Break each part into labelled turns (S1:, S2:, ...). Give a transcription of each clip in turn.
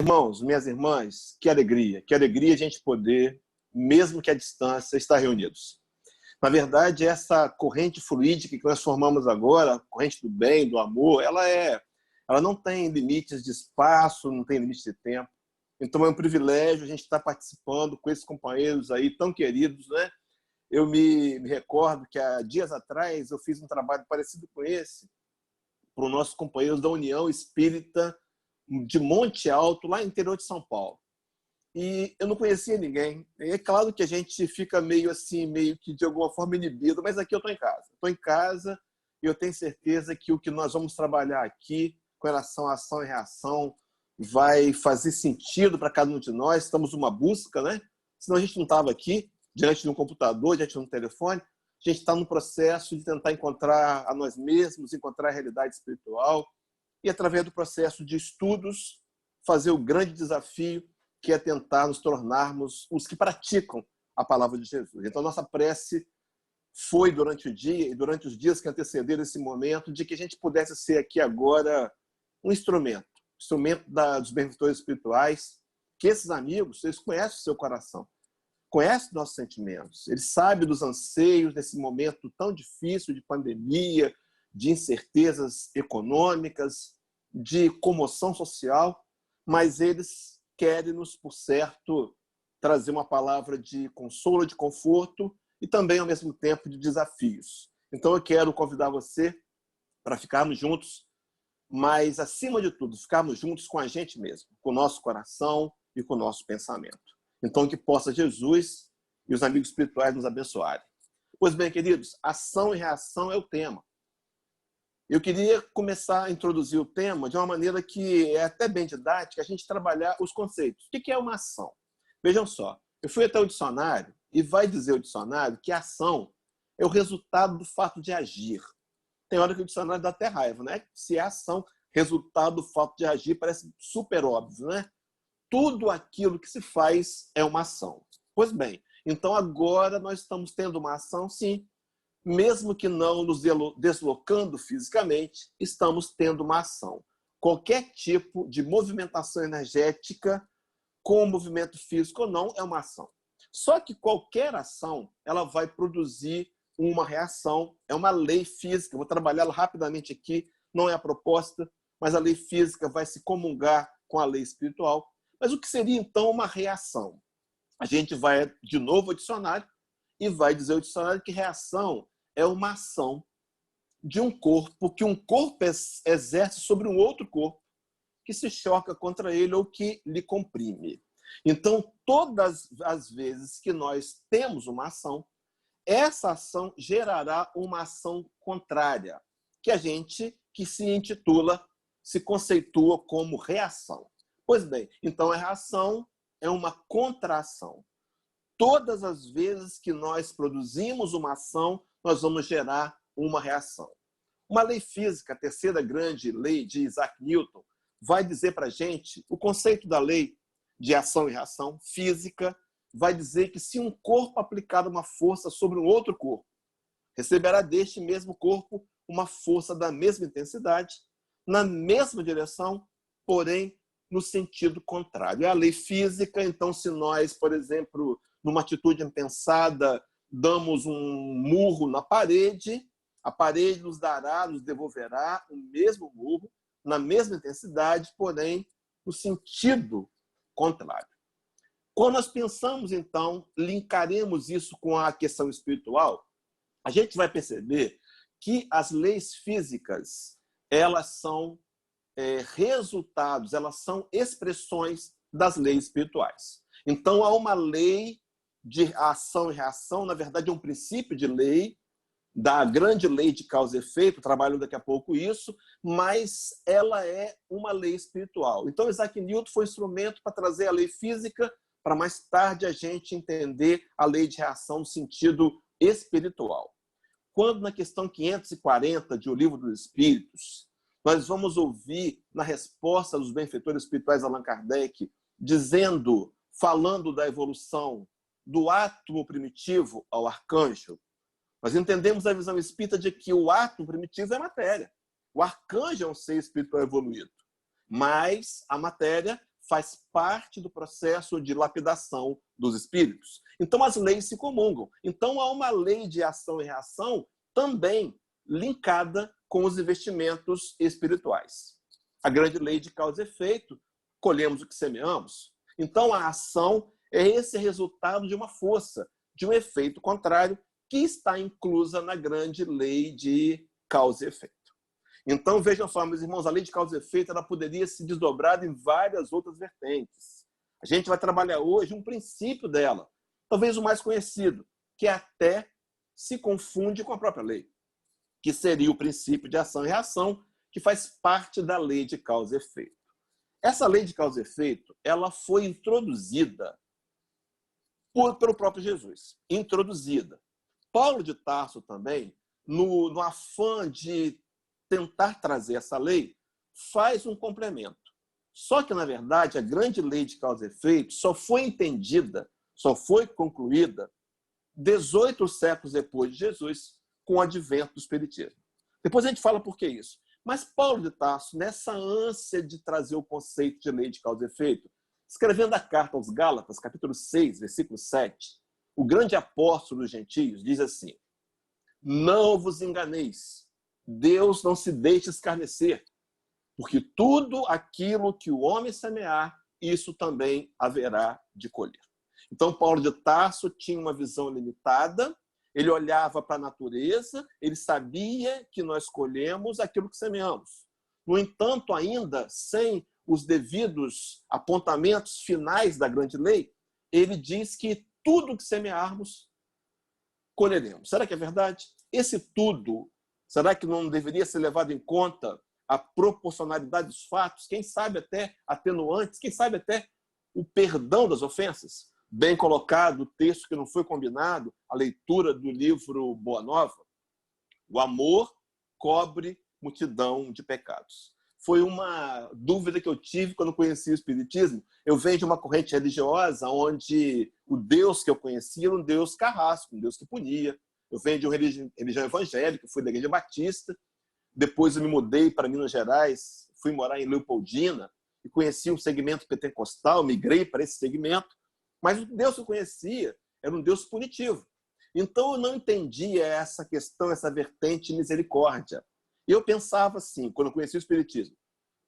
S1: Irmãos, minhas irmãs, que alegria a gente poder, mesmo que à distância, estar reunidos. Na verdade, essa corrente fluídica que nós formamos agora, a corrente do bem, do amor, ela não tem limites de espaço, não tem limites de tempo. Então é um privilégio a gente estar participando com esses companheiros aí tão queridos, né? Eu me recordo que há dias atrás eu fiz um trabalho parecido com esse para os nossos companheiros da União Espírita de Monte Alto, lá no interior de São Paulo. E eu não conhecia ninguém. É claro que a gente fica meio assim, meio que de alguma forma inibido, mas aqui eu estou em casa. Estou em casa e eu tenho certeza que o que nós vamos trabalhar aqui com relação à ação e reação vai fazer sentido para cada um de nós. Estamos numa busca, né? Senão a gente não estava aqui, diante de um computador, diante de um telefone. A gente está no processo de tentar encontrar a nós mesmos, encontrar a realidade espiritual e, através do processo de estudos, fazer o grande desafio que é tentar nos tornarmos os que praticam a palavra de Jesus. Então, nossa prece foi durante o dia e durante os dias que antecederam esse momento de que a gente pudesse ser aqui agora um instrumento dos benfeitores espirituais, que esses amigos, eles conhecem o seu coração, conhecem nossos sentimentos, eles sabem dos anseios nesse momento tão difícil de pandemia, de incertezas econômicas, de comoção social, mas eles querem-nos, por certo, trazer uma palavra de consolo, de conforto e também, ao mesmo tempo, de desafios. Então, eu quero convidar você para ficarmos juntos, mas, acima de tudo, ficarmos juntos com a gente mesmo, com o nosso coração e com o nosso pensamento. Então, que possa Jesus e os amigos espirituais nos abençoarem. Pois bem, queridos, ação e reação é o tema. Eu queria começar a introduzir o tema de uma maneira que é até bem didática, a gente trabalhar os conceitos. O que é uma ação? Vejam só, eu fui até o dicionário e vai dizer o dicionário que a ação é o resultado do fato de agir. Tem hora que o dicionário dá até raiva, né? Se é ação, resultado do fato de agir, parece super óbvio, né? Tudo aquilo que se faz é uma ação. Pois bem, então agora nós estamos tendo uma ação, sim, mesmo que não nos deslocando fisicamente, estamos tendo uma ação. Qualquer tipo de movimentação energética, com movimento físico ou não, é uma ação. Só que qualquer ação, ela vai produzir uma reação, é uma lei física. Vou trabalhá-la rapidamente aqui, não é a proposta, mas a lei física vai se comungar com a lei espiritual. Mas o que seria, então, uma reação? A gente vai, de novo, ao dicionário e vai dizer ao dicionário que reação é uma ação de um corpo que um corpo exerce sobre um outro corpo que se choca contra ele ou que lhe comprime. Então, todas as vezes que nós temos uma ação, essa ação gerará uma ação contrária, que se intitula, se conceitua como reação. Pois bem, então a reação é uma contração. Todas as vezes que nós produzimos uma ação, nós vamos gerar uma reação. Uma lei física, a terceira grande lei de Isaac Newton, vai dizer para a gente o conceito da lei de ação e reação física, vai dizer que se um corpo aplicar uma força sobre um outro corpo, receberá deste mesmo corpo uma força da mesma intensidade, na mesma direção, porém no sentido contrário. É a lei física, então se nós, por exemplo, numa atitude impensada, damos um murro na parede, a parede nos devolverá o mesmo murro, na mesma intensidade, porém no sentido contrário. Quando nós pensamos, então, linkaremos isso com a questão espiritual, a gente vai perceber que as leis físicas, elas são resultados, elas são expressões das leis espirituais. Então, há uma lei de ação e reação, na verdade, é um princípio de lei, da grande lei de causa e efeito, trabalho daqui a pouco isso, mas ela é uma lei espiritual. Então, Isaac Newton foi instrumento para trazer a lei física, para mais tarde a gente entender a lei de reação no sentido espiritual. Quando na questão 540 de O Livro dos Espíritos, nós vamos ouvir na resposta dos benfeitores espirituais Allan Kardec, falando da evolução do átomo primitivo ao arcanjo, nós entendemos a visão espírita de que o átomo primitivo é matéria. O arcanjo é um ser espiritual evoluído. Mas a matéria faz parte do processo de lapidação dos espíritos. Então, as leis se comungam. Então, há uma lei de ação e reação também linkada com os investimentos espirituais. A grande lei de causa e efeito, colhemos o que semeamos. Então, a ação é esse resultado de uma força, de um efeito contrário, que está inclusa na grande lei de causa e efeito. Então, vejam só, meus irmãos, a lei de causa e efeito ela poderia se desdobrar em várias outras vertentes. A gente vai trabalhar hoje um princípio dela, talvez o mais conhecido, que até se confunde com a própria lei, que seria o princípio de ação e reação, que faz parte da lei de causa e efeito. Essa lei de causa e efeito, ela foi introduzida pelo próprio Jesus. Introduzida. Paulo de Tarso também, no afã de tentar trazer essa lei, faz um complemento. Só que, na verdade, a grande lei de causa e efeito só foi entendida, só foi concluída 18 séculos depois de Jesus, com o advento do Espiritismo. Depois a gente fala por que isso. Mas Paulo de Tarso, nessa ânsia de trazer o conceito de lei de causa e efeito, escrevendo a carta aos Gálatas, capítulo 6, versículo 7, o grande apóstolo dos gentios diz assim: não vos enganeis, Deus não se deixa escarnecer, porque tudo aquilo que o homem semear, isso também haverá de colher. Então, Paulo de Tarso tinha uma visão limitada, ele olhava para a natureza, ele sabia que nós colhemos aquilo que semeamos. No entanto, ainda sem os devidos apontamentos finais da grande lei, ele diz que tudo que semearmos, colheremos. Será que é verdade? Esse tudo, será que não deveria ser levado em conta a proporcionalidade dos fatos? Quem sabe até atenuantes, quem sabe até o perdão das ofensas? Bem colocado o texto que não foi combinado, a leitura do livro Boa Nova. O amor cobre multidão de pecados. Foi uma dúvida que eu tive quando conheci o Espiritismo. Eu venho de uma corrente religiosa onde o Deus que eu conhecia era um Deus carrasco, um Deus que punia. Eu venho de uma religião evangélica, fui da Igreja Batista. Depois eu me mudei para Minas Gerais, fui morar em Leopoldina e conheci um segmento pentecostal, migrei para esse segmento. Mas o Deus que eu conhecia era um Deus punitivo. Então eu não entendia essa questão, essa vertente de misericórdia. E eu pensava assim, quando eu conheci o Espiritismo: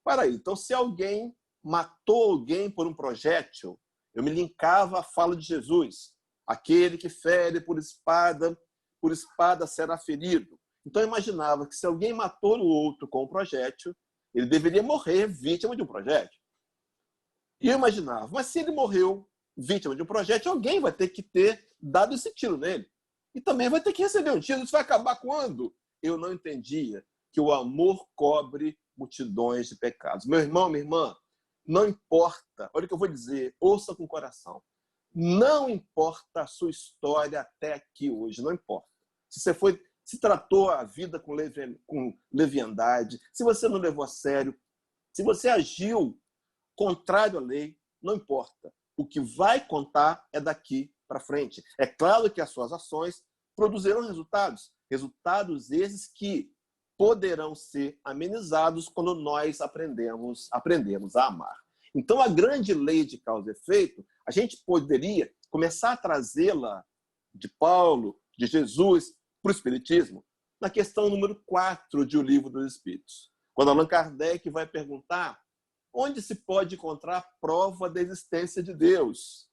S1: para aí, então se alguém matou alguém por um projétil, eu me linkava à fala de Jesus: aquele que fere por espada será ferido. Então eu imaginava que se alguém matou o outro com um projétil, ele deveria morrer vítima de um projétil. E eu imaginava, mas se ele morreu vítima de um projétil, alguém vai ter que ter dado esse tiro nele. E também vai ter que receber um tiro. Isso vai acabar quando? Eu não entendia que o amor cobre multidões de pecados. Meu irmão, minha irmã, não importa, olha o que eu vou dizer, ouça com o coração. Não importa a sua história até aqui hoje, não importa. Se tratou a vida com leviandade, se você não levou a sério, se você agiu contrário à lei, não importa. O que vai contar é daqui para frente. É claro que as suas ações produzirão resultados. Resultados esses que poderão ser amenizados quando nós aprendemos a amar. Então, a grande lei de causa e efeito, a gente poderia começar a trazê-la de Paulo, de Jesus, para o Espiritismo, na questão número 4 de O Livro dos Espíritos. Quando Allan Kardec vai perguntar onde se pode encontrar prova da existência de Deus.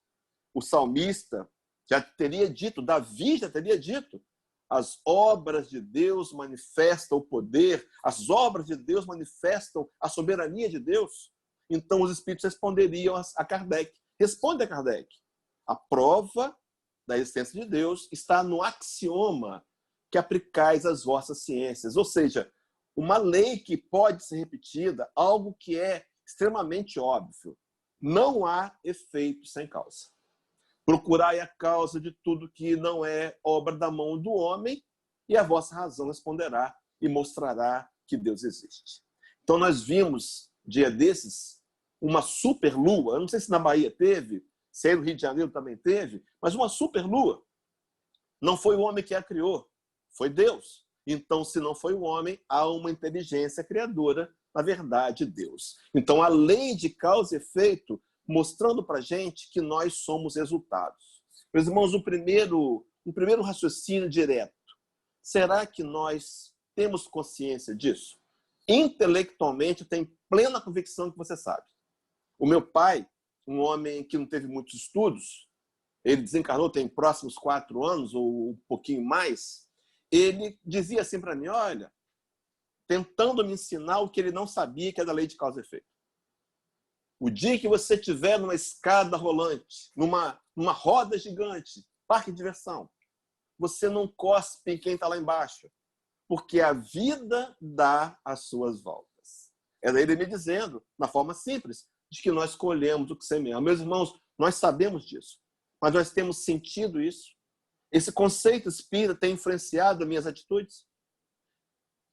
S1: O salmista já teria dito, Davi já teria dito: as obras de Deus manifestam o poder, as obras de Deus manifestam a soberania de Deus. Então os espíritos responderiam a Kardec. Responde a Kardec: a prova da existência de Deus está no axioma que aplicais às vossas ciências. Ou seja, uma lei que pode ser repetida, algo que é extremamente óbvio. Não há efeito sem causa. Procurai a causa de tudo que não é obra da mão do homem, e a vossa razão responderá e mostrará que Deus existe. Então nós vimos, dia desses, uma superlua. Eu não sei se na Bahia teve, se aí no Rio de Janeiro também teve, mas uma superlua. Não foi o homem que a criou, foi Deus. Então, se não foi o homem, há uma inteligência criadora na verdade, Deus. Então, a lei de causa e efeito mostrando para a gente que nós somos resultados. Meus irmãos, o primeiro raciocínio direto. Será que nós temos consciência disso? Intelectualmente, eu tenho plena convicção que você sabe. O meu pai, um homem que não teve muitos estudos, ele desencarnou tem próximos 4 anos, ou um pouquinho mais, ele dizia assim para mim, olha, tentando me ensinar o que ele não sabia, que é da lei de causa e efeito. O dia que você estiver numa escada rolante, numa roda gigante, parque de diversão, você não cospe em quem está lá embaixo, porque a vida dá as suas voltas. Era ele me dizendo, na forma simples, de que nós colhemos o que semeamos. Meus irmãos, nós sabemos disso, mas nós temos sentido isso. Esse conceito espírita tem influenciado minhas atitudes?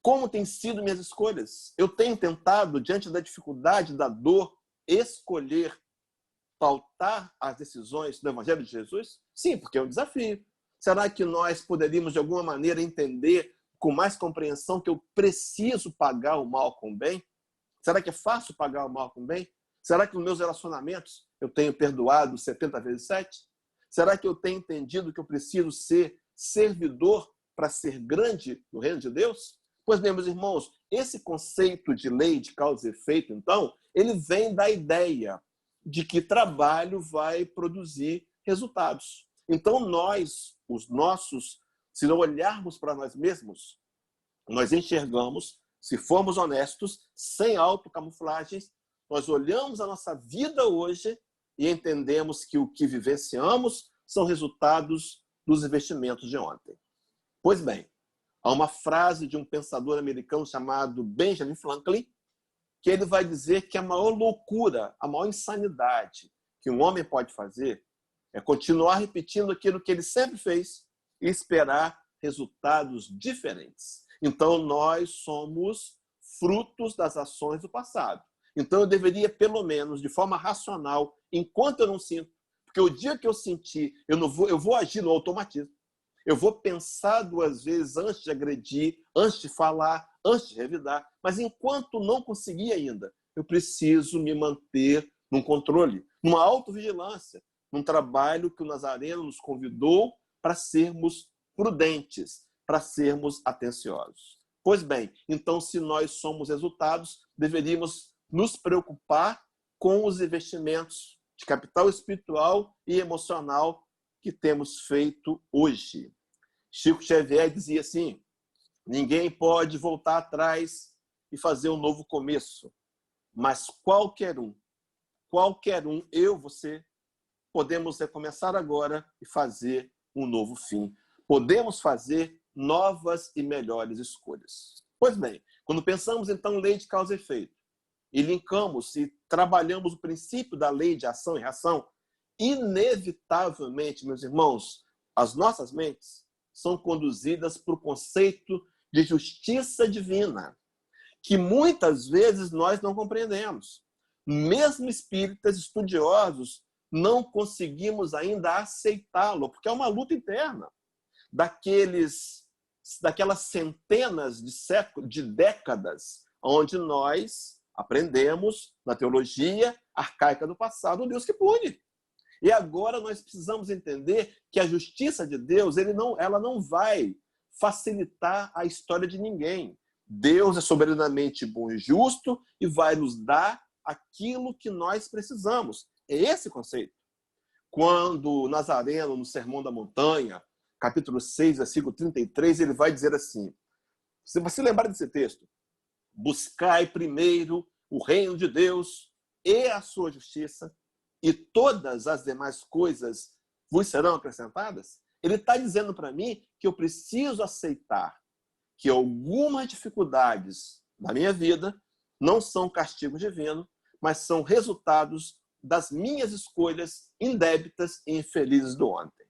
S1: Como têm sido minhas escolhas? Eu tenho tentado, diante da dificuldade, da dor, escolher pautar as decisões do Evangelho de Jesus? Sim, porque é um desafio. Será que nós poderíamos, de alguma maneira, entender com mais compreensão que eu preciso pagar o mal com o bem? Será que é fácil pagar o mal com o bem? Será que nos meus relacionamentos eu tenho perdoado 70 vezes 7? Será que eu tenho entendido que eu preciso ser servidor para ser grande no reino de Deus? Pois bem, meus irmãos, esse conceito de lei de causa e efeito, então, ele vem da ideia de que trabalho vai produzir resultados. Então, nós, se não olharmos para nós mesmos, nós enxergamos, se formos honestos, sem autocamuflagens, nós olhamos a nossa vida hoje e entendemos que o que vivenciamos são resultados dos investimentos de ontem. Pois bem, há uma frase de um pensador americano chamado Benjamin Franklin, que ele vai dizer que a maior loucura, a maior insanidade que um homem pode fazer é continuar repetindo aquilo que ele sempre fez e esperar resultados diferentes. Então, nós somos frutos das ações do passado. Então, eu deveria, pelo menos, de forma racional, enquanto eu não sinto, porque o dia que eu sentir, eu vou agir no automatismo. Eu vou pensar 2 vezes antes de agredir, antes de falar, antes de revidar. Mas enquanto não conseguir ainda, eu preciso me manter num controle, numa autovigilância, num trabalho que o Nazareno nos convidou para sermos prudentes, para sermos atenciosos. Pois bem, então, se nós somos resultados, deveríamos nos preocupar com os investimentos de capital espiritual e emocional que temos feito hoje. Chico Xavier dizia assim, ninguém pode voltar atrás e fazer um novo começo, mas qualquer um, eu, você, podemos recomeçar agora e fazer um novo fim. Podemos fazer novas e melhores escolhas. Pois bem, quando pensamos então em lei de causa e efeito, e linkamos e trabalhamos o princípio da lei de ação e reação, inevitavelmente, meus irmãos, as nossas mentes são conduzidas para o conceito de justiça divina, que muitas vezes nós não compreendemos. Mesmo espíritas estudiosos não conseguimos ainda aceitá-lo, porque é uma luta interna daquelas centenas de séculos, de décadas, onde nós aprendemos na teologia arcaica do passado um Deus que pune. E agora nós precisamos entender que a justiça de Deus, ela não vai facilitar a história de ninguém. Deus é soberanamente bom e justo e vai nos dar aquilo que nós precisamos. É esse conceito. Quando Nazareno, no Sermão da Montanha, capítulo 6, versículo 33, ele vai dizer assim, se você lembrar desse texto, buscai primeiro o reino de Deus e a sua justiça, e todas as demais coisas vos serão acrescentadas. Ele está dizendo para mim que eu preciso aceitar que algumas dificuldades da minha vida não são castigo divino, mas são resultados das minhas escolhas indébitas e infelizes do ontem.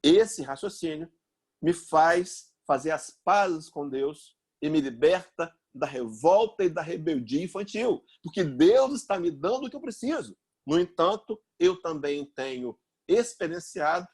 S1: Esse raciocínio me faz fazer as pazes com Deus e me liberta da revolta e da rebeldia infantil, porque Deus está me dando o que eu preciso. No entanto, eu também tenho experienciado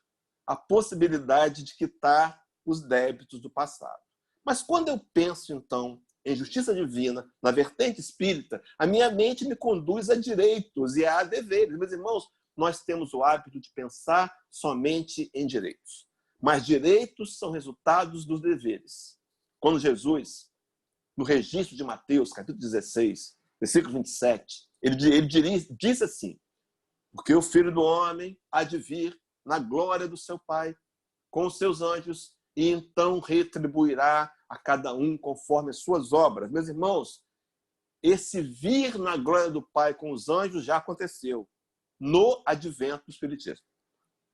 S1: a possibilidade de quitar os débitos do passado. Mas quando eu penso, então, em justiça divina, na vertente espírita, a minha mente me conduz a direitos e a deveres. Meus irmãos, nós temos o hábito de pensar somente em direitos. Mas direitos são resultados dos deveres. Quando Jesus, no registro de Mateus, capítulo 16, versículo 27, ele diz assim: porque o Filho do Homem há de vir na glória do seu Pai, com os seus anjos, e então retribuirá a cada um conforme as suas obras. Meus irmãos, esse vir na glória do Pai com os anjos já aconteceu no advento do Espiritismo.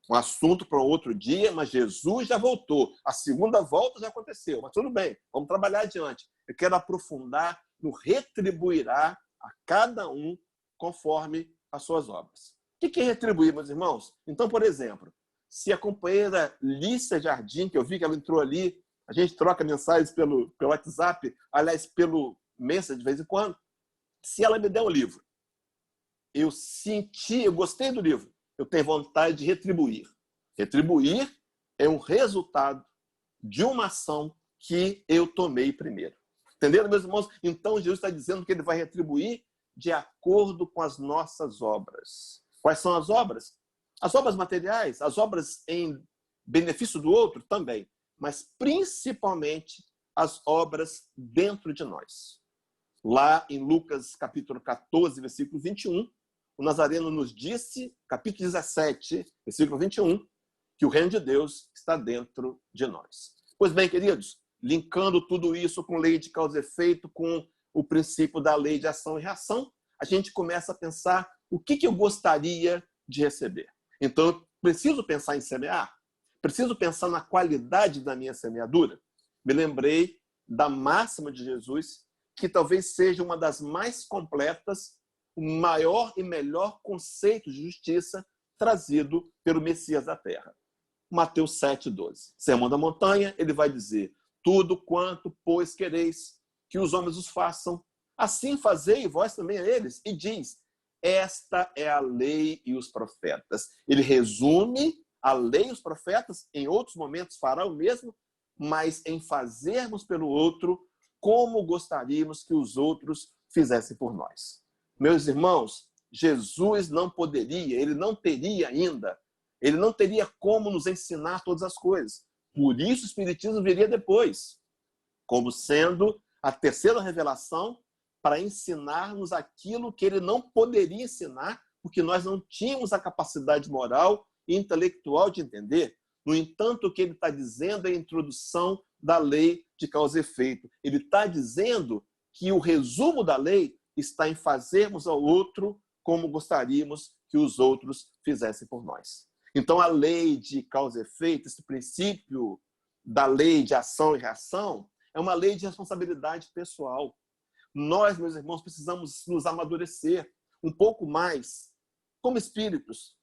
S1: Um assunto para outro dia, mas Jesus já voltou. A segunda volta já aconteceu, mas tudo bem, vamos trabalhar adiante. Eu quero aprofundar no retribuirá a cada um conforme as suas obras. O que é retribuir, meus irmãos? Então, por exemplo, se a companheira Lícia Jardim, que eu vi que ela entrou ali, a gente troca mensagens pelo WhatsApp, aliás, pelo Messenger de vez em quando, se ela me der um livro, eu gostei do livro, eu tenho vontade de retribuir. Retribuir é um resultado de uma ação que eu tomei primeiro. Entenderam, meus irmãos? Então, Jesus está dizendo que ele vai retribuir de acordo com as nossas obras. Quais são as obras? As obras materiais, as obras em benefício do outro também, mas principalmente as obras dentro de nós. Lá em Lucas, capítulo 14, versículo 21, o Nazareno nos disse, capítulo 17, versículo 21, que o reino de Deus está dentro de nós. Pois bem, queridos, linkando tudo isso com lei de causa e efeito, com o princípio da lei de ação e reação, a gente começa a pensar o que eu gostaria de receber. Então, eu preciso pensar em semear? Preciso pensar na qualidade da minha semeadura? Me lembrei da máxima de Jesus, que talvez seja uma das mais completas, o maior e melhor conceito de justiça trazido pelo Messias da Terra. Mateus 7,12. Sermão da Montanha, ele vai dizer: tudo quanto, pois, quereis que os homens os façam, assim fazei vós também a eles. E diz: esta é a lei e os profetas. Ele resume a lei e os profetas, em outros momentos fará o mesmo, mas em fazermos pelo outro como gostaríamos que os outros fizessem por nós. Meus irmãos, Jesus não poderia, ele não teria ainda, ele não teria como nos ensinar todas as coisas. Por isso o Espiritismo viria depois, como sendo a terceira revelação para ensinar-nos aquilo que ele não poderia ensinar, porque nós não tínhamos a capacidade moral e intelectual de entender. No entanto, o que ele está dizendo é a introdução da lei de causa e efeito. Ele está dizendo que o resumo da lei está em fazermos ao outro como gostaríamos que os outros fizessem por nós. Então, a lei de causa e efeito, esse princípio da lei de ação e reação, é uma lei de responsabilidade pessoal. Nós, meus irmãos, precisamos nos amadurecer um pouco mais como espíritos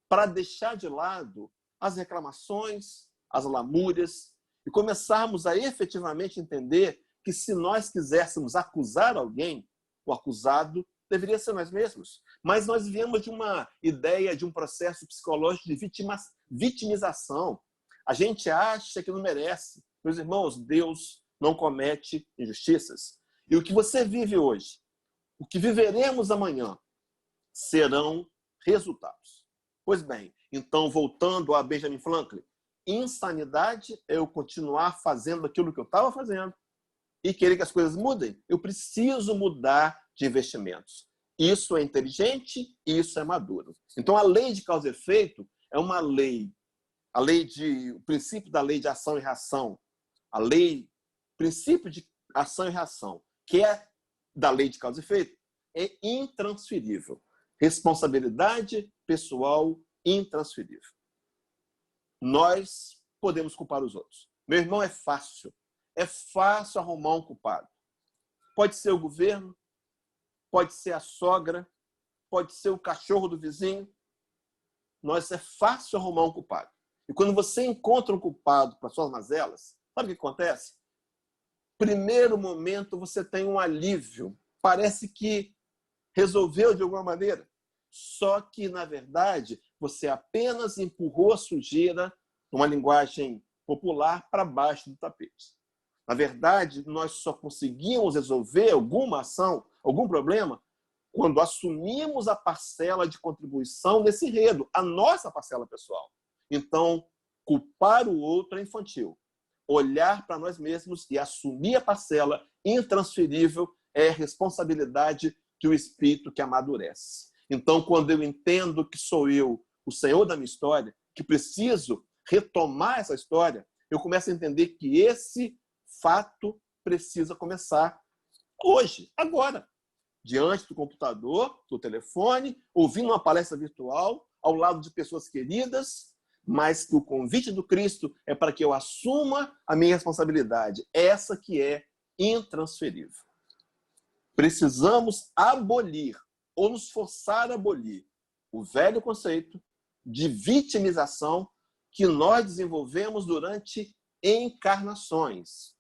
S1: para deixar de lado as reclamações, as lamúrias e começarmos a efetivamente entender que se nós quiséssemos acusar alguém, o acusado deveria ser nós mesmos. Mas nós viemos de uma ideia, de um processo psicológico de vitimização. A gente acha que não merece. Meus irmãos, Deus não comete injustiças. E o que você vive hoje, o que viveremos amanhã, serão resultados. Pois bem, então, voltando a Benjamin Franklin, insanidade é eu continuar fazendo aquilo que eu estava fazendo e querer que as coisas mudem. Eu preciso mudar de investimentos. Isso é inteligente e isso é maduro. Então, a lei de causa e efeito é uma lei, o princípio da lei de ação e reação, princípio de ação e reação, que é da lei de causa e efeito, é intransferível. Responsabilidade pessoal intransferível. Nós podemos culpar os outros. Meu irmão, é fácil arrumar um culpado. Pode ser o governo, pode ser a sogra, pode ser o cachorro do vizinho. É fácil arrumar um culpado. E quando você encontra um culpado para suas mazelas, sabe o que acontece? Primeiro momento você tem um alívio. Parece que resolveu de alguma maneira. Só que, na verdade, você apenas empurrou a sujeira, numa linguagem popular, para baixo do tapete. Na verdade, nós só conseguimos resolver alguma ação, algum problema, quando assumimos a parcela de contribuição nesse enredo, a nossa parcela pessoal. Então, culpar o outro é infantil. Olhar para nós mesmos e assumir a parcela intransferível é responsabilidade de um espírito que amadurece. Então, quando eu entendo que sou eu o senhor da minha história, que preciso retomar essa história, eu começo a entender que esse fato precisa começar hoje, agora, diante do computador, do telefone, ouvindo uma palestra virtual, ao lado de pessoas queridas, mas que o convite do Cristo é para que eu assuma a minha responsabilidade, essa que é intransferível. Precisamos abolir, ou nos forçar a abolir, o velho conceito de vitimização que nós desenvolvemos durante encarnações.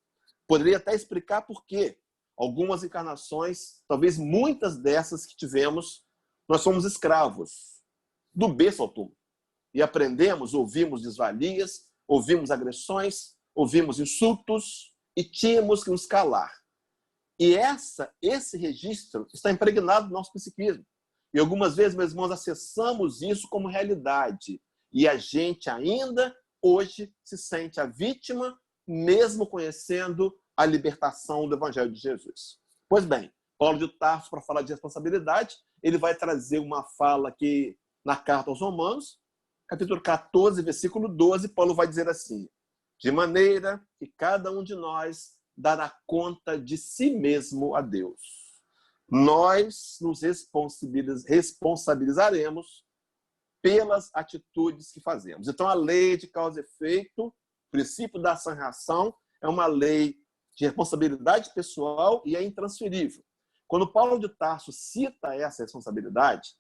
S1: Poderia até explicar por quê. Algumas encarnações, talvez muitas dessas que tivemos, nós somos escravos, do berço ao túmulo. E aprendemos, ouvimos desvalias, ouvimos agressões, ouvimos insultos e tínhamos que nos calar. E esse registro está impregnado no nosso psiquismo. E algumas vezes, meus irmãos, acessamos isso como realidade. E a gente ainda, hoje, se sente a vítima, mesmo conhecendo a libertação do Evangelho de Jesus. Pois bem, Paulo de Tarso, para falar de responsabilidade, ele vai trazer uma fala aqui na carta aos Romanos, capítulo 14, versículo 12, Paulo vai dizer assim: de maneira que cada um de nós dará conta de si mesmo a Deus. Nós nos responsabilizaremos pelas atitudes que fazemos. Então, a lei de causa e efeito, o princípio da ação e reação, é uma lei de responsabilidade pessoal e é intransferível. Quando Paulo de Tarso cita essa responsabilidade,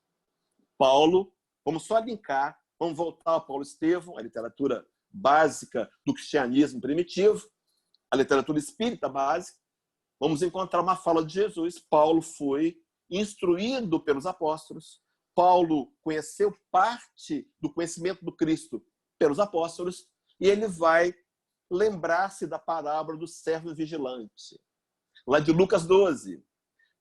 S1: Paulo, vamos só linkar, vamos voltar a Paulo Estevão, a literatura básica do cristianismo primitivo, a literatura espírita básica, vamos encontrar uma fala de Jesus. Paulo foi instruído pelos apóstolos, Paulo conheceu parte do conhecimento do Cristo pelos apóstolos, e ele vai lembrar-se da parábola do servo vigilante, lá de Lucas 12,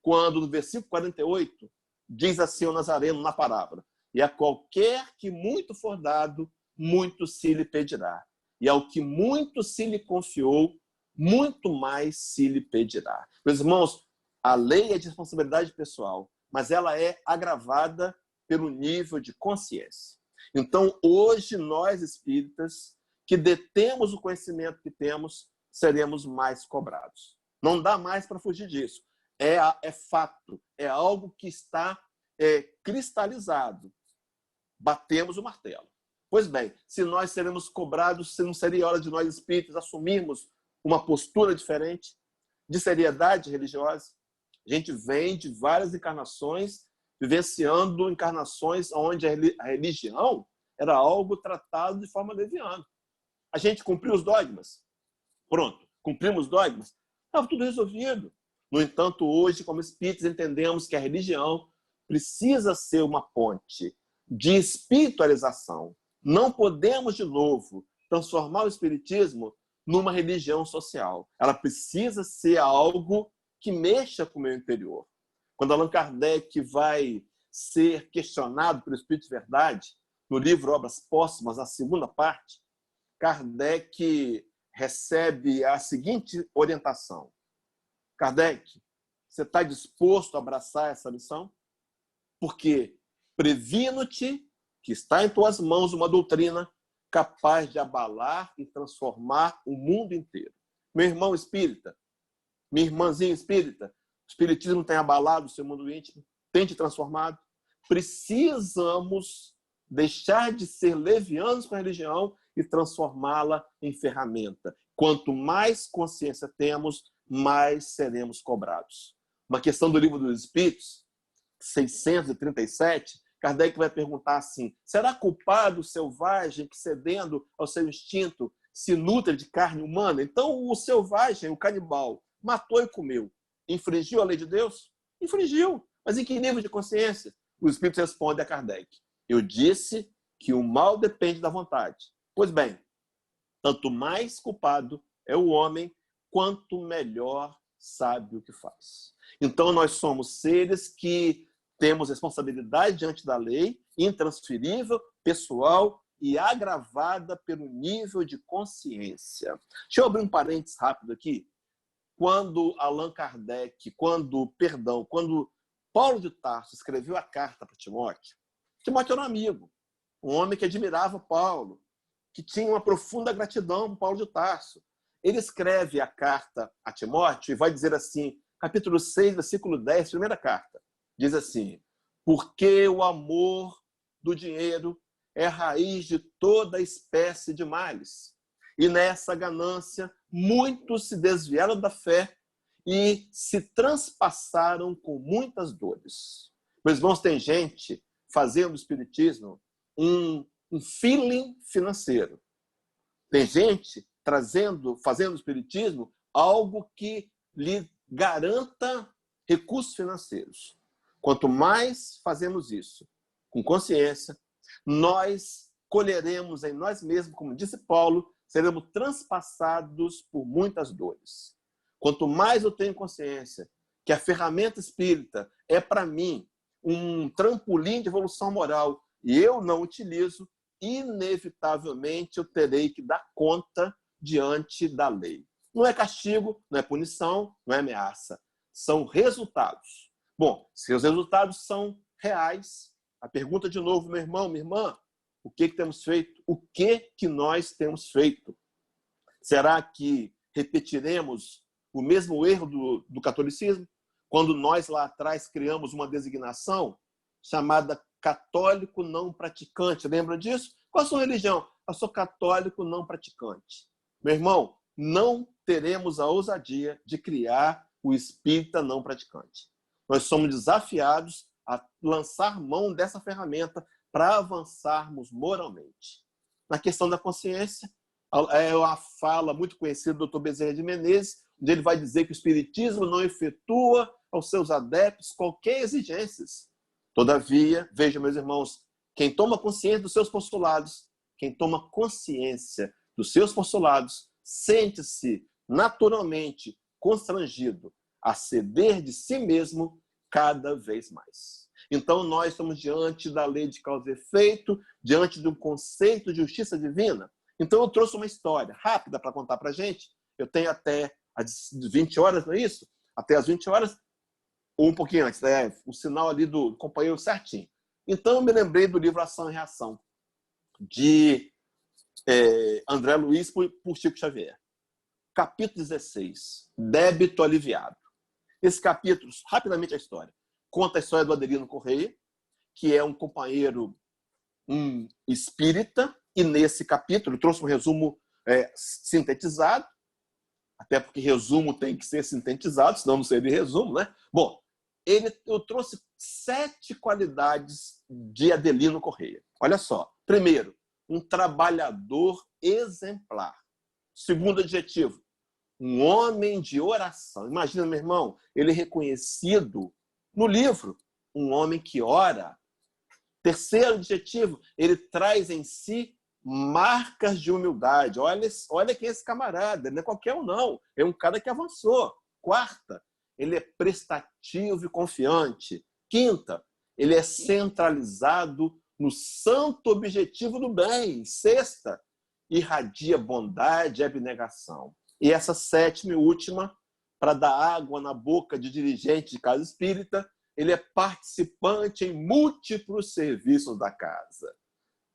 S1: quando no versículo 48, diz assim o Nazareno na parábola: e a qualquer que muito for dado, muito se lhe pedirá. E ao que muito se lhe confiou, muito mais se lhe pedirá. Meus irmãos, a lei é de responsabilidade pessoal, mas ela é agravada pelo nível de consciência. Então, hoje, nós espíritas, que detemos o conhecimento que temos, seremos mais cobrados. Não dá mais para fugir disso. É fato, é algo que está cristalizado. Batemos o martelo. Pois bem, se nós seremos cobrados, se não seria hora de nós espíritas assumirmos uma postura diferente, de seriedade religiosa? A gente vem de várias encarnações, vivenciando encarnações onde a religião era algo tratado de forma leviana. A gente cumpriu os dogmas. Pronto, cumprimos os dogmas. Estava tudo resolvido. No entanto, hoje, como espíritos, entendemos que a religião precisa ser uma ponte de espiritualização. Não podemos, de novo, transformar o espiritismo numa religião social. Ela precisa ser algo que mexa com o meu interior. Quando Allan Kardec vai ser questionado pelo Espírito de Verdade, no livro Obras Póstumas, na segunda parte, Kardec recebe a seguinte orientação: Kardec, você está disposto a abraçar essa missão? Porque previno-te que está em tuas mãos uma doutrina capaz de abalar e transformar o mundo inteiro. Meu irmão espírita, minha irmãzinha espírita, o espiritismo tem abalado o seu mundo íntimo, tem te transformado. Precisamos deixar de ser levianos com a religião e transformá-la em ferramenta. Quanto mais consciência temos, mais seremos cobrados. Uma questão do Livro dos Espíritos, 637, Kardec vai perguntar assim: será culpado o selvagem que, cedendo ao seu instinto, se nutre de carne humana? Então, o selvagem, o canibal, matou e comeu. Infringiu a lei de Deus? Infringiu. Mas em que nível de consciência? O Espírito responde a Kardec: eu disse que o mal depende da vontade. Pois bem, tanto mais culpado é o homem, quanto melhor sabe o que faz. Então, nós somos seres que temos responsabilidade diante da lei, intransferível, pessoal e agravada pelo nível de consciência. Deixa eu abrir um parênteses rápido aqui. Quando Allan Kardec, quando Paulo de Tarso escreveu a carta para Timóteo, Timóteo era um amigo, um homem que admirava Paulo, que tinha uma profunda gratidão por Paulo de Tarso. Ele escreve a carta a Timóteo e vai dizer assim, capítulo 6, versículo 10, primeira carta, diz assim: porque o amor do dinheiro é a raiz de toda espécie de males. E nessa ganância, muitos se desviaram da fé e se transpassaram com muitas dores. Meus irmãos, tem gente fazendo do espiritismo um feeling financeiro. Tem gente fazendo do espiritismo algo que lhe garanta recursos financeiros. Quanto mais fazemos isso com consciência, nós colheremos em nós mesmos, como disse Paulo, seremos transpassados por muitas dores. Quanto mais eu tenho consciência que a ferramenta espírita é, para mim, um trampolim de evolução moral e eu não utilizo, inevitavelmente eu terei que dar conta diante da lei. Não é castigo, não é punição, não é ameaça. São resultados. Bom, se os resultados são reais, a pergunta de novo, meu irmão, minha irmã, o que temos feito? O que nós temos feito? Será que repetiremos o mesmo erro do catolicismo? Quando nós lá atrás criamos uma designação chamada católico não praticante. Lembra disso? Qual a sua religião? Eu sou católico não praticante. Meu irmão, não teremos a ousadia de criar o espírita não praticante. Nós somos desafiados a lançar mão dessa ferramenta para avançarmos moralmente. Na questão da consciência, é uma fala muito conhecida do Dr. Bezerra de Menezes, onde ele vai dizer que o espiritismo não efetua aos seus adeptos qualquer exigências. Todavia, vejam, meus irmãos, quem toma consciência dos seus postulados, quem toma consciência dos seus postulados, sente-se naturalmente constrangido a ceder de si mesmo cada vez mais. Então, nós estamos diante da lei de causa e efeito, diante do conceito de justiça divina. Então, eu trouxe uma história rápida para contar para a gente. Eu tenho até às 20 horas, não é isso? Até às 20 horas, ou um pouquinho antes, o sinal ali do companheiro certinho. Então, eu me lembrei do livro Ação e Reação, de André Luiz por Chico Xavier. Capítulo 16, Débito Aliviado. Esse capítulo, rapidamente a história, conta a história do Adelino Correia, que é um companheiro espírita, e nesse capítulo trouxe um resumo sintetizado, até porque resumo tem que ser sintetizado, senão não seria resumo, né? Bom, eu trouxe 7 qualidades de Adelino Correia. Olha só. Primeiro, um trabalhador exemplar. Segundo adjetivo, um homem de oração. Imagina, meu irmão, ele é reconhecido no livro, um homem que ora. Terceiro adjetivo, ele traz em si marcas de humildade. Olha quem é esse camarada, não é qualquer um, não. É um cara que avançou. Quarta, ele é prestativo e confiante. Quinta, ele é centralizado no santo objetivo do bem. Sexta, irradia bondade e abnegação. E essa 7ª e última, para dar água na boca de dirigente de casa espírita, ele é participante em múltiplos serviços da casa.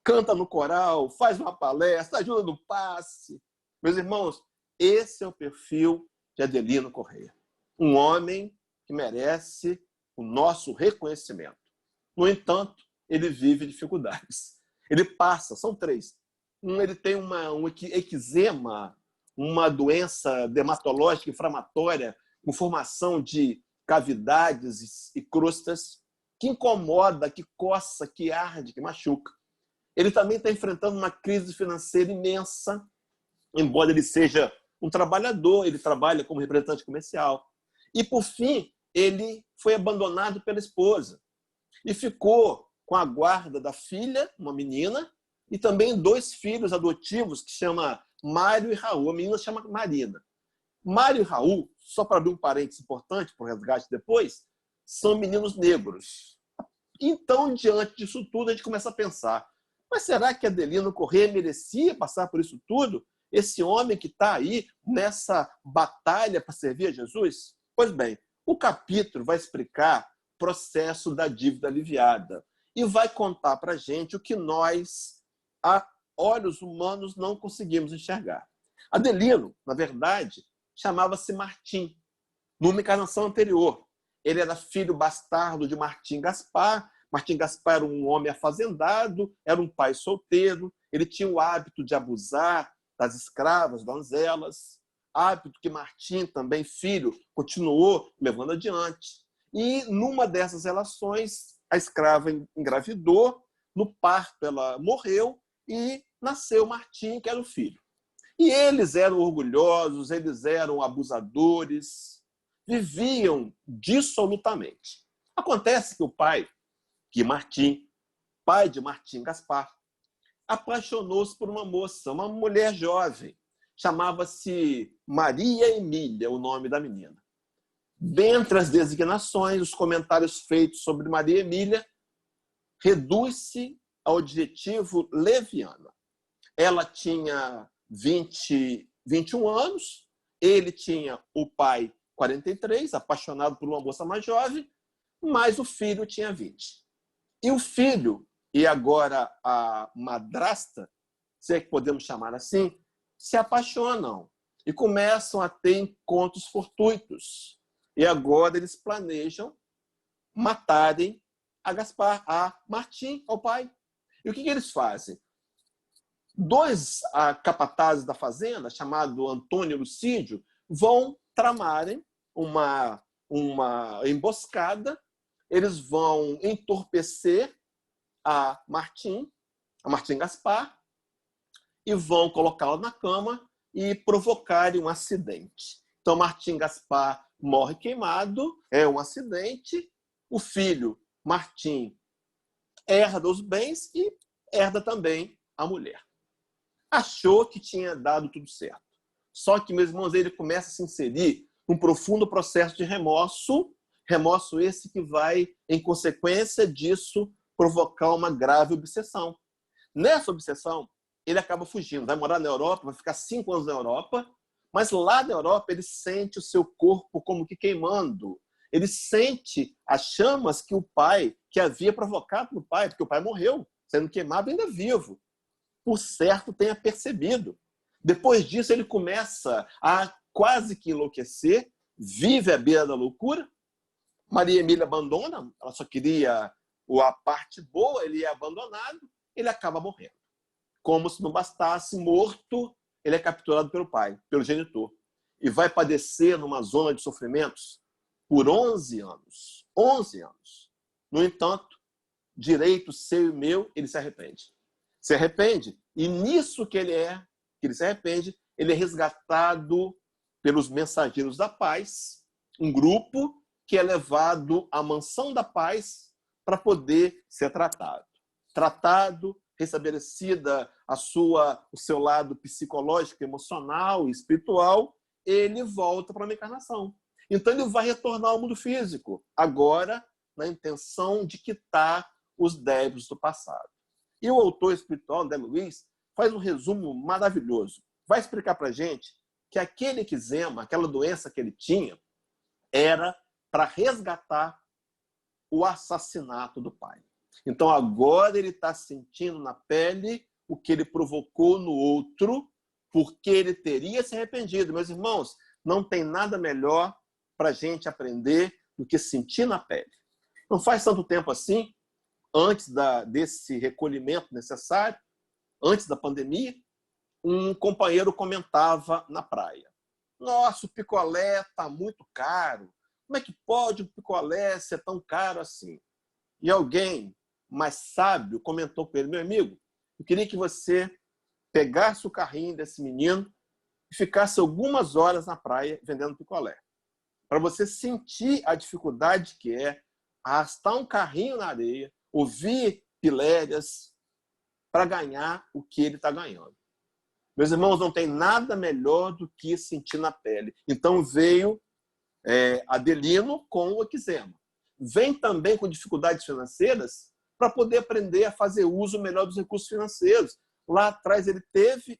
S1: Canta no coral, faz uma palestra, ajuda no passe. Meus irmãos, esse é o perfil de Adelino Correia. Um homem que merece o nosso reconhecimento. No entanto, ele vive dificuldades. Ele passa, são 3. Ele tem um eczema, uma doença dermatológica inflamatória, com formação de cavidades e crostas, que incomoda, que coça, que arde, que machuca. Ele também está enfrentando uma crise financeira imensa, embora ele seja um trabalhador, ele trabalha como representante comercial. E, por fim, ele foi abandonado pela esposa e ficou com a guarda da filha, uma menina, e também 2 filhos adotivos, que chama Mário e Raul. A menina chama Marina. Mário e Raul, só para abrir um parênteses importante para o resgate depois, são meninos negros. Então, diante disso tudo, a gente começa a pensar, mas será que Adelino Corrêa merecia passar por isso tudo? Esse homem que está aí nessa batalha para servir a Jesus? Pois bem, o capítulo vai explicar o processo da dívida aliviada e vai contar para a gente o que nós, a olhos humanos, não conseguimos enxergar. Adelino, na verdade, chamava-se Martim, numa encarnação anterior. Ele era filho bastardo de Martim Gaspar. Martim Gaspar era um homem afazendado, era um pai solteiro, ele tinha o hábito de abusar das escravas, donzelas, hábito que Martim, também filho, continuou levando adiante. E numa dessas relações, a escrava engravidou, no parto ela morreu e nasceu Martim, que era o filho. E eles eram orgulhosos, eles eram abusadores, viviam dissolutamente. Acontece que o pai, Martim, pai de Martim Gaspar, apaixonou-se por uma moça, uma mulher jovem. Chamava-se Maria Emília, o nome da menina. Dentre as designações, os comentários feitos sobre Maria Emília reduz-se ao adjetivo leviana. Ela tinha 21 anos, ele tinha o pai 43, apaixonado por uma moça mais jovem, mas o filho tinha 20. E o filho, e agora a madrasta, se é que podemos chamar assim, se apaixonam e começam a ter encontros fortuitos. E agora eles planejam matarem a Gaspar, a Martim, ao pai. E o que eles fazem? Dois capatazes da fazenda, chamado Antônio e Lucídio, vão tramarem uma emboscada. Eles vão entorpecer a Martim Gaspar, e vão colocá-la na cama e provocarem um acidente. Então, Martim Gaspar morre queimado, é um acidente. O filho, Martim, herda os bens e herda também a mulher. Achou que tinha dado tudo certo. Só que, meus irmãos, ele começa a se inserir num profundo processo de remorso esse que vai, em consequência disso, provocar uma grave obsessão. Nessa obsessão, ele acaba fugindo, vai morar na Europa, vai ficar 5 anos na Europa, mas lá na Europa ele sente o seu corpo como que queimando. Ele sente as chamas que o pai, que havia provocado no pai, porque o pai morreu, sendo queimado ainda vivo. Por certo, tenha percebido. Depois disso, ele começa a quase que enlouquecer, vive à beira da loucura. Maria Emília abandona, ela só queria a parte boa, ele é abandonado, ele acaba morrendo. Como se não bastasse, morto, ele é capturado pelo pai, pelo genitor, e vai padecer numa zona de sofrimentos por 11 anos. 11 anos. No entanto, direito seu e meu, ele se arrepende. Se arrepende, e nisso que ele se arrepende, ele é resgatado pelos mensageiros da paz, um grupo que é levado à mansão da paz para poder ser tratado. Tratado, restabelecida o seu lado psicológico, emocional e espiritual, ele volta para a encarnação. Então ele vai retornar ao mundo físico, agora na intenção de quitar os débitos do passado. E o autor espiritual, André Luiz, faz um resumo maravilhoso. Vai explicar para a gente que aquele eczema, aquela doença que ele tinha, era para resgatar o assassinato do pai. Então agora ele está sentindo na pele o que ele provocou no outro, porque ele teria se arrependido. Meus irmãos, não tem nada melhor para a gente aprender do que sentir na pele. Não faz tanto tempo assim, antes desse recolhimento necessário, antes da pandemia, um companheiro comentava na praia: nossa, o picolé está muito caro. Como é que pode o picolé ser tão caro assim? E alguém mais sábio comentou para ele: meu amigo, eu queria que você pegasse o carrinho desse menino e ficasse algumas horas na praia vendendo picolé, para você sentir a dificuldade que é arrastar um carrinho na areia, ouvir pilérias, para ganhar o que ele está ganhando. Meus irmãos, não tem nada melhor do que sentir na pele. Então veio Adelino com o eczema. Vem também com dificuldades financeiras para poder aprender a fazer uso melhor dos recursos financeiros. Lá atrás ele teve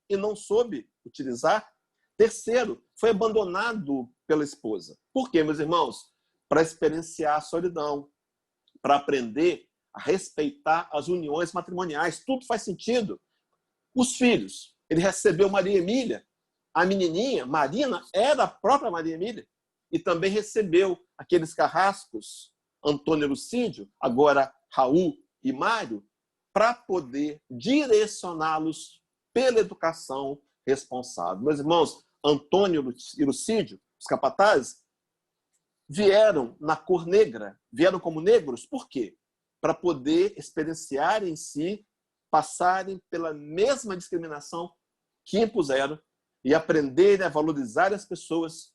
S1: e não soube utilizar. Terceiro, foi abandonado pela esposa. Por quê, meus irmãos? Para experienciar a solidão, para aprender a respeitar as uniões matrimoniais. Tudo faz sentido. Os filhos, ele recebeu Maria Emília. A menininha, Marina, era a própria Maria Emília. E também recebeu aqueles carrascos, Antônio e Lucídio, agora Raul e Mário, para poder direcioná-los pela educação responsável. Meus irmãos, Antônio e Lucídio, os capatazes, vieram na cor negra, vieram como negros, por quê? Para poder experienciar em si, passarem pela mesma discriminação que impuseram e aprenderem a valorizar as pessoas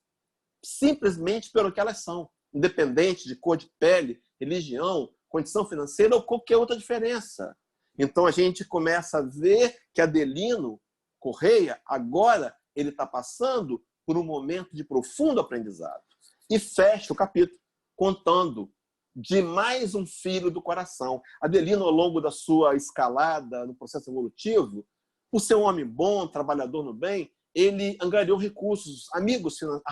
S1: simplesmente pelo que elas são, independente de cor de pele, religião, condição financeira ou qualquer outra diferença. Então a gente começa a ver que Adelino Correia, agora ele está passando por um momento de profundo aprendizado. E fecha o capítulo contando de mais um filho do coração. Adelino, ao longo da sua escalada no processo evolutivo, por ser um homem bom, trabalhador no bem, ele angariou recursos,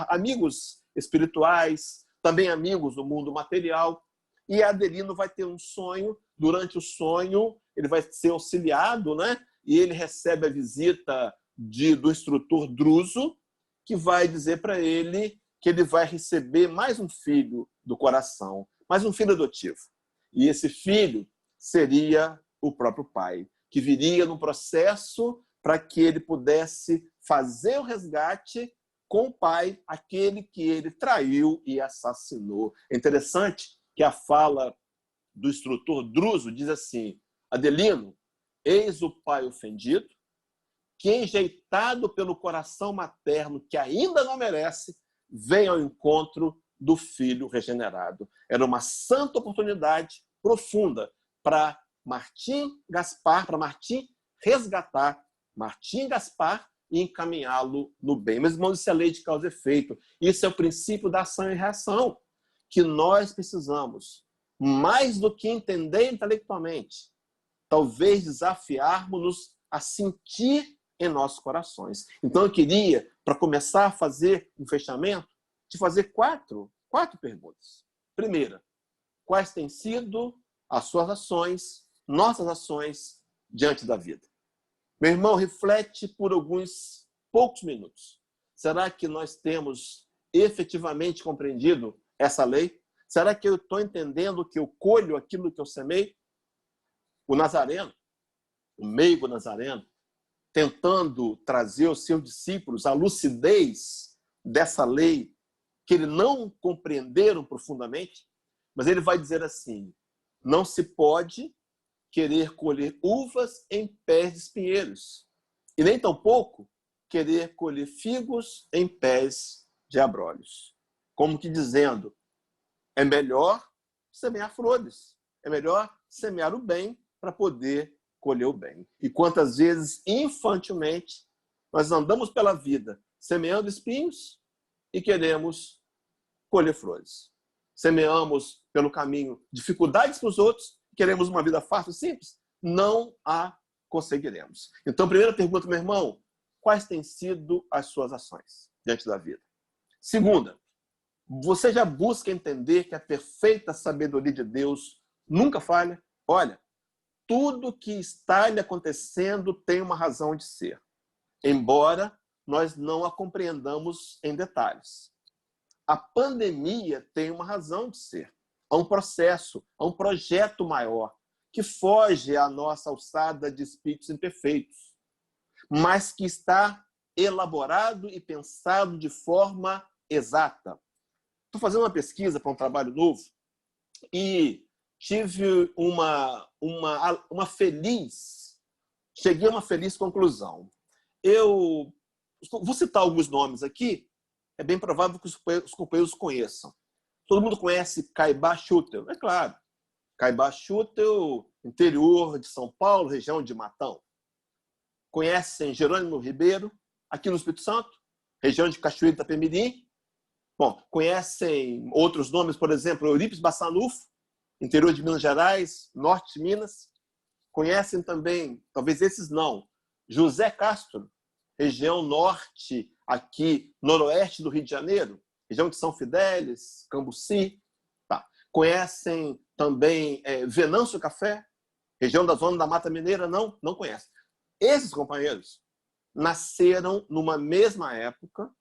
S1: amigos espirituais, também amigos do mundo material. E Adelino vai ter um sonho. Durante o sonho, ele vai ser auxiliado, né? E ele recebe a visita do instrutor Druso, que vai dizer para ele que ele vai receber mais um filho do coração, mais um filho adotivo. E esse filho seria o próprio pai, que viria no processo para que ele pudesse fazer o resgate com o pai, aquele que ele traiu e assassinou. É interessante que a fala do instrutor Druso diz assim: Adelino, eis o pai ofendido, que enjeitado pelo coração materno, que ainda não merece, vem ao encontro do filho regenerado. Era uma santa oportunidade profunda para Martim Gaspar, para Martim resgatar Martim Gaspar e encaminhá-lo no bem. Meus irmãos, isso é a lei de causa e efeito. Isso é o princípio da ação e reação, que nós precisamos, mais do que entender intelectualmente, talvez desafiarmos-nos a sentir em nossos corações. Então eu queria, para começar a fazer um fechamento, te fazer quatro perguntas. Primeira, quais têm sido as suas ações, nossas ações, diante da vida? Meu irmão, reflete por alguns poucos minutos. Será que nós temos efetivamente compreendido essa lei? Será que eu estou entendendo que eu colho aquilo que eu semei? O Nazareno, o meigo Nazareno, tentando trazer aos seus discípulos a lucidez dessa lei que eles não compreenderam profundamente, mas ele vai dizer assim: não se pode querer colher uvas em pés de espinheiros, e nem tampouco querer colher figos em pés de abrolhos. Como que dizendo, é melhor semear flores, é melhor semear o bem para poder colher o bem. E quantas vezes, infantilmente, nós andamos pela vida semeando espinhos e queremos colher flores. Semeamos pelo caminho dificuldades para os outros, queremos uma vida fácil e simples, não a conseguiremos. Então, primeira pergunta, meu irmão, quais têm sido as suas ações diante da vida? Segunda, você já busca entender que a perfeita sabedoria de Deus nunca falha? Olha, tudo que está lhe acontecendo tem uma razão de ser, embora nós não a compreendamos em detalhes. A pandemia tem uma razão de ser. Há um processo, há um projeto maior que foge à nossa alçada de espíritos imperfeitos, mas que está elaborado e pensado de forma exata. Estou fazendo uma pesquisa para um trabalho novo e tive cheguei a uma feliz conclusão. Eu vou citar alguns nomes aqui, é bem provável que os companheiros conheçam. Todo mundo conhece Caibá Schutel, é claro. Caibá Schutel, interior de São Paulo, região de Matão. conhecem Jerônimo Ribeiro, aqui no Espírito Santo, região de Cachoeira de Itapemirim. Bom, conhecem outros nomes, por exemplo, Eurípides Bassanufo, interior de Minas Gerais, norte de Minas. Conhecem também, talvez esses não, José Castro, região norte, aqui, noroeste do Rio de Janeiro, região de São Fidélis, Cambuci. Tá. Conhecem também Venâncio Café, região da Zona da Mata Mineira? Não, não conhecem. Esses companheiros nasceram numa mesma época,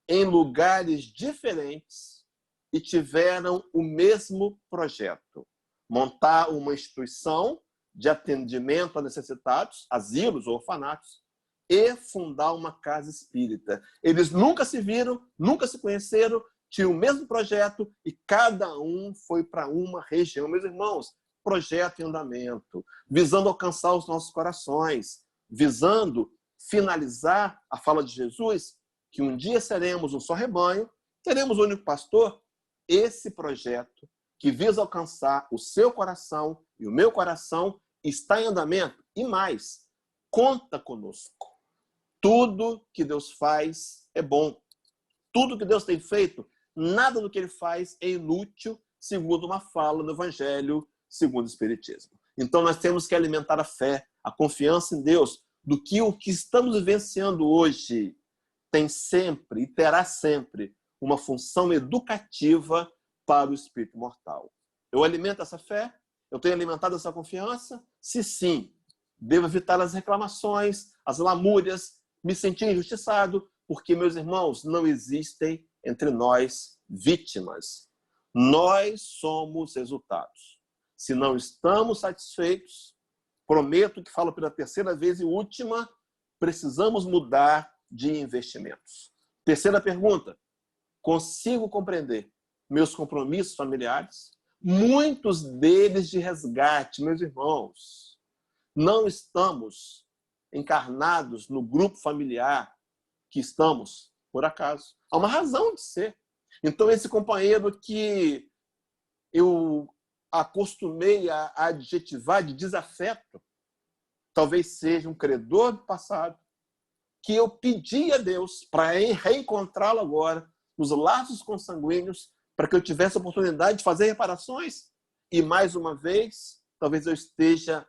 S1: em lugares diferentes e tiveram o mesmo projeto: montar uma instituição de atendimento a necessitados, asilos ou orfanatos, e fundar uma casa espírita. Eles nunca se viram, nunca se conheceram, tinham o mesmo projeto e cada um foi para uma região. Meus irmãos, projeto em andamento, visando alcançar os nossos corações, visando finalizar a fala de Jesus, que um dia seremos um só rebanho, teremos um único pastor. Esse projeto que visa alcançar o seu coração e o meu coração está em andamento. E mais, conta conosco. Tudo que Deus faz é bom. Tudo que Deus tem feito, nada do que Ele faz é inútil, segundo uma fala do Evangelho, segundo o Espiritismo. Então nós temos que alimentar a fé, a confiança em Deus, do que o que estamos vivenciando hoje tem sempre e terá sempre uma função educativa para o espírito mortal. Eu alimento essa fé? Eu tenho alimentado essa confiança? Se sim, devo evitar as reclamações, as lamúrias, me sentir injustiçado, porque, meus irmãos, não existem entre nós vítimas. Nós somos resultados. Se não estamos satisfeitos, prometo que falo pela terceira vez e última, precisamos mudar de investimentos. Terceira pergunta: consigo compreender meus compromissos familiares? Muitos deles de resgate, meus irmãos. Não estamos encarnados no grupo familiar que estamos por acaso. Há uma razão de ser. Então, esse companheiro que eu acostumei a adjetivar de desafeto, talvez seja um credor do passado, que eu pedi a Deus para reencontrá-lo agora nos laços consanguíneos, para que eu tivesse a oportunidade de fazer reparações. E, mais uma vez, talvez eu esteja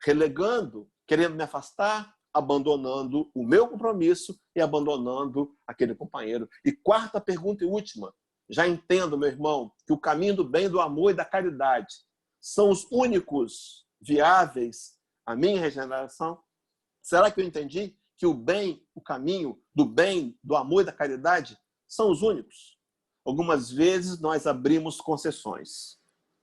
S1: relegando, querendo me afastar, abandonando o meu compromisso e abandonando aquele companheiro. E quarta pergunta e última: já entendo, meu irmão, que o caminho do bem, do amor e da caridade são os únicos viáveis à minha regeneração? Será que eu entendi que o bem, o caminho do bem, do amor e da caridade são os únicos? Algumas vezes nós abrimos concessões.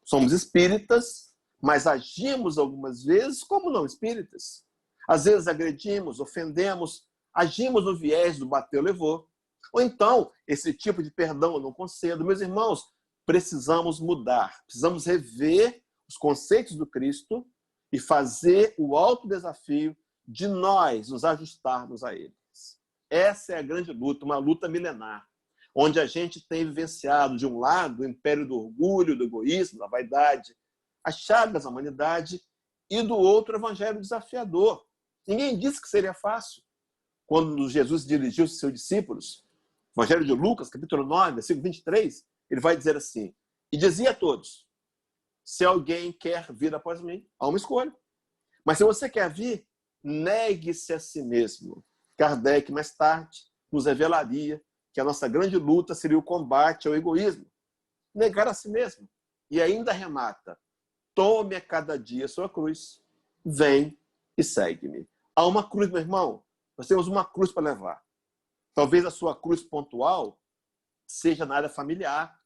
S1: Somos espíritas, mas agimos algumas vezes como não espíritas. Às vezes agredimos, ofendemos, agimos no viés do bateu, levou. Ou então, esse tipo de perdão eu não concedo. Meus irmãos, precisamos mudar, precisamos rever os conceitos do Cristo e fazer o alto desafio de nós nos ajustarmos a eles. Essa é a grande luta, uma luta milenar, onde a gente tem vivenciado, de um lado, o império do orgulho, do egoísmo, da vaidade, as chagas da humanidade, e do outro, o evangelho desafiador. Ninguém disse que seria fácil. Quando Jesus dirigiu os seus discípulos, Evangelho de Lucas, capítulo 9, versículo 23, ele vai dizer assim: e dizia a todos, se alguém quer vir após mim, há uma escolha. Mas se você quer vir, negue-se a si mesmo. Kardec, mais tarde, nos revelaria que a nossa grande luta seria o combate ao egoísmo. Negar a si mesmo. E ainda remata: tome a cada dia a sua cruz, vem e segue-me. Há uma cruz, meu irmão. Nós temos uma cruz para levar. Talvez a sua cruz pontual seja na área familiar,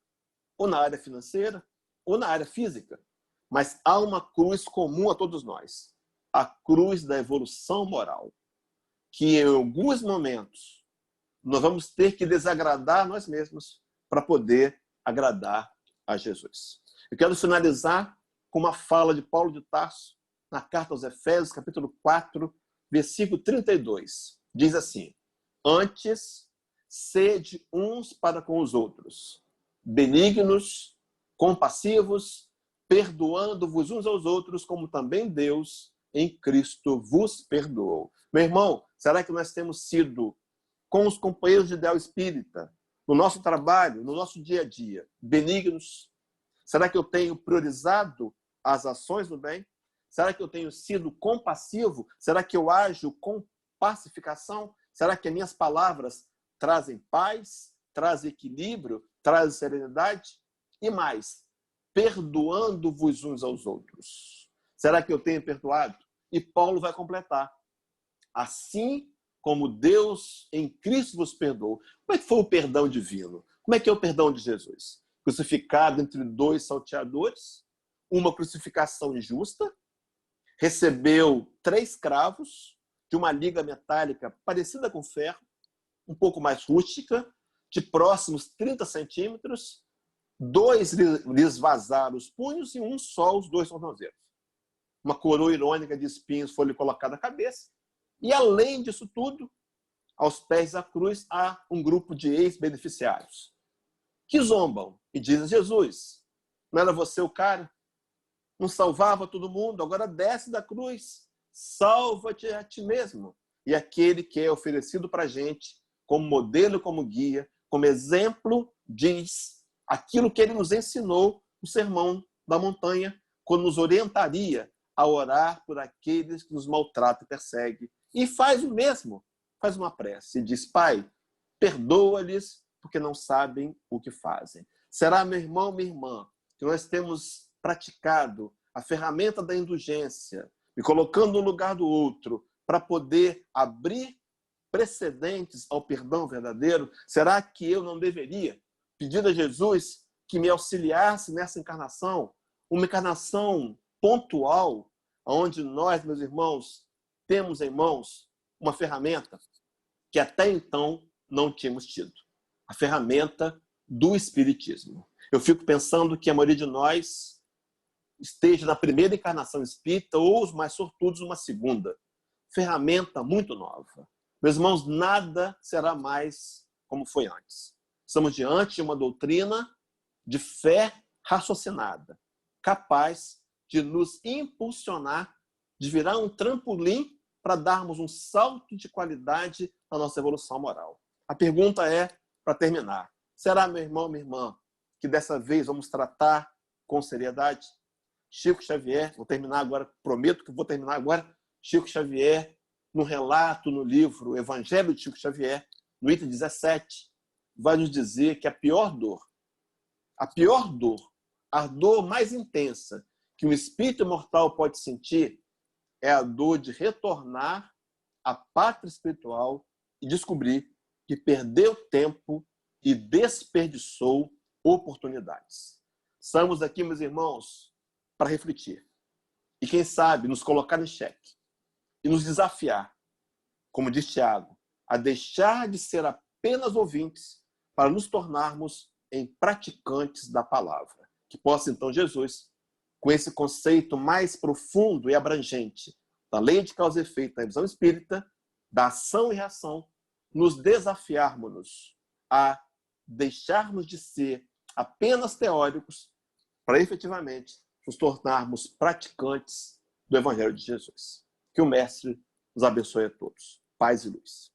S1: ou na área financeira, ou na área física. Mas há uma cruz comum a todos nós. A cruz da evolução moral. Que em alguns momentos nós vamos ter que desagradar nós mesmos para poder agradar a Jesus. Eu quero finalizar com uma fala de Paulo de Tarso na carta aos Efésios, capítulo 4, versículo 32. Diz assim: antes, sede uns para com os outros, benignos, compassivos, perdoando-vos uns aos outros, como também Deus em Cristo vos perdoou. Meu irmão, será que nós temos sido, com os companheiros de ideal espírita, no nosso trabalho, no nosso dia a dia, benignos? Será que eu tenho priorizado as ações do bem? Será que eu tenho sido compassivo? Será que eu ajo com pacificação? Será que as minhas palavras trazem paz, trazem equilíbrio, trazem serenidade? E mais, perdoando-vos uns aos outros. Será que eu tenho perdoado? E Paulo vai completar. Assim como Deus em Cristo vos perdoou. Como é que foi o perdão divino? Como é que é o perdão de Jesus? Crucificado entre dois salteadores, uma crucificação injusta, recebeu 3 cravos de uma liga metálica parecida com ferro, um pouco mais rústica, de próximos 30 centímetros, 2 lhes vazaram os punhos e um só os 2 tornozelos. Uma coroa irônica de espinhos foi lhe colocada na cabeça. E além disso tudo, aos pés da cruz há um grupo de ex-beneficiários que zombam e dizem: Jesus, não era você o cara? Não salvava todo mundo? Agora desce da cruz, salva-te a ti mesmo. E aquele que é oferecido para a gente como modelo, como guia, como exemplo, diz aquilo que ele nos ensinou no Sermão da Montanha, quando nos orientaria a orar por aqueles que nos maltratam e perseguem. E faz o mesmo, faz uma prece e diz: Pai, perdoa-lhes porque não sabem o que fazem. Será, meu irmão, minha irmã, que nós temos praticado a ferramenta da indulgência, me colocando no lugar do outro, para poder abrir precedentes ao perdão verdadeiro? Será que eu não deveria pedir a Jesus que me auxiliasse nessa encarnação, uma encarnação pontual, onde nós, meus irmãos, temos em mãos uma ferramenta que até então não tínhamos tido, a ferramenta do Espiritismo. Eu fico pensando que a maioria de nós esteja na primeira encarnação espírita ou os mais sortudos numa segunda. Ferramenta muito nova. Meus irmãos, nada será mais como foi antes. Estamos diante de uma doutrina de fé raciocinada, capaz de nos impulsionar, de virar um trampolim para darmos um salto de qualidade na nossa evolução moral. A pergunta é, para terminar: será, meu irmão, minha irmã, que dessa vez vamos tratar com seriedade? Chico Xavier, vou terminar agora, prometo que vou terminar agora. Chico Xavier, no relato, no livro Evangelho de Chico Xavier, no item 17, vai nos dizer que a pior dor, a dor mais intensa que um espírito imortal pode sentir é a dor de retornar à pátria espiritual e descobrir que perdeu tempo e desperdiçou oportunidades. Estamos aqui, meus irmãos, para refletir. E quem sabe nos colocar em xeque e nos desafiar, como diz Tiago, a deixar de ser apenas ouvintes para nos tornarmos em praticantes da palavra. Que possa, então, Jesus, com esse conceito mais profundo e abrangente da lei de causa e efeito da visão espírita, da ação e reação, nos desafiarmos a deixarmos de ser apenas teóricos para efetivamente nos tornarmos praticantes do Evangelho de Jesus. Que o Mestre nos abençoe a todos. Paz e luz.